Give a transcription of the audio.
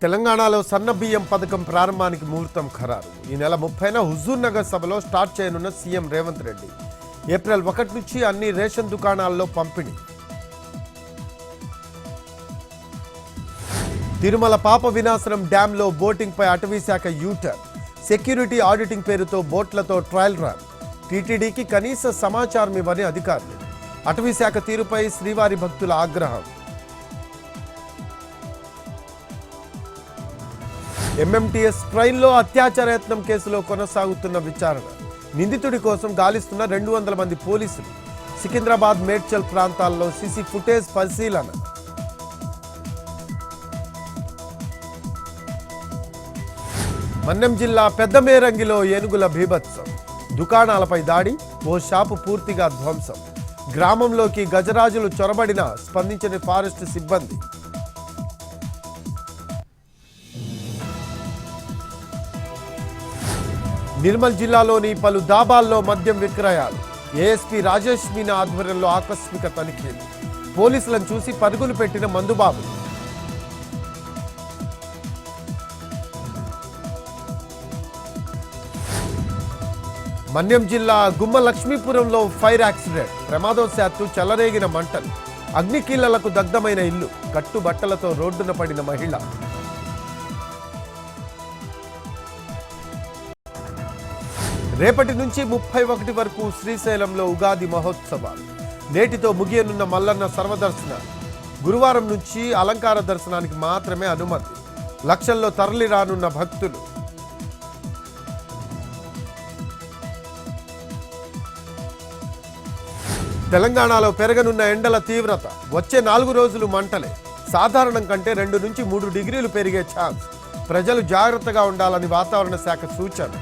తెలంగాణలో సన్న బియ్యం పథకం ప్రారంభానికి ముహూర్తం ఖరారు. ఈ నెల 30న హుజూర్ నగర్ సభలో స్టార్ట్ చేయనున్న సీఎం రేవంత్ రెడ్డి. ఏప్రిల్ 1 నుంచి అన్ని రేషన్ దుకాణాల్లో పంపిణీ. తిరుమల పాప వినాశనం డ్యాంలో బోటింగ్పై అటవీశాఖ యూటర్న్. సెక్యూరిటీ ఆడిటింగ్ పేరుతో బోట్లతో ట్రయల్ రన్. టీటీడీకి కనీస సమాచారం ఇవ్వని అధికారులు. అటవీశాఖ తీరుపై శ్రీవారి భక్తుల ఆగ్రహం. ఎంఎంటీఎస్ ట్రైన్లో అత్యాచార యత్నం కేసులో కొనసాగుతున్న విచారణ. నిందితుడి కోసం గాలిస్తున్న 200 మంది పోలీసులు. సికింద్రాబాద్ మేడ్చల్ ప్రాంతాల్లో సీసీ ఫుటేజ్ పరిశీలన. మన్నెం జిల్లా పెద్దమేరంగిలో ఏనుగుల బీభత్సం. దుకాణాలపై దాడి, ఓ షాపు పూర్తిగా ధ్వంసం. గ్రామంలోకి గజరాజులు చొరబడినా స్పందించని ఫారెస్ట్ సిబ్బంది. నిర్మల్ జిల్లాలోని పలు దాబాల్లో మద్యం విక్రయాలు. ఏఎస్పీ రాజేష్ మీనా ఆధ్వర్యంలో ఆకస్మిక తనిఖీలు. పోలీసులను చూసి పరుగులు పెట్టిన మందుబాబులు. మన్యం జిల్లా గుమ్మ లక్ష్మీపురంలో ఫైర్ యాక్సిడెంట్. ప్రమాదవశాత్తు చెలరేగిన మంటలు. అగ్నికీలలకు దగ్ధమైన ఇల్లు. కట్టుబట్టలతో రోడ్డున పడిన మహిళ. రేపటి నుంచి 31 వరకు శ్రీశైలంలో ఉగాది మహోత్సవాలు. నేటితో ముగియనున్న మల్లన్న సర్వదర్శనాలు. గురువారం నుంచి అలంకార దర్శనానికి మాత్రమే అనుమతి. లక్షల్లో తరలి రానున్న భక్తులు. తెలంగాణలో పెరగనున్న ఎండల తీవ్రత. వచ్చే 4 రోజులు మంటలే. సాధారణం కంటే 2 నుంచి 3 డిగ్రీలు పెరిగే ఛాన్స్. ప్రజలు జాగ్రత్తగా ఉండాలని వాతావరణ శాఖ సూచన.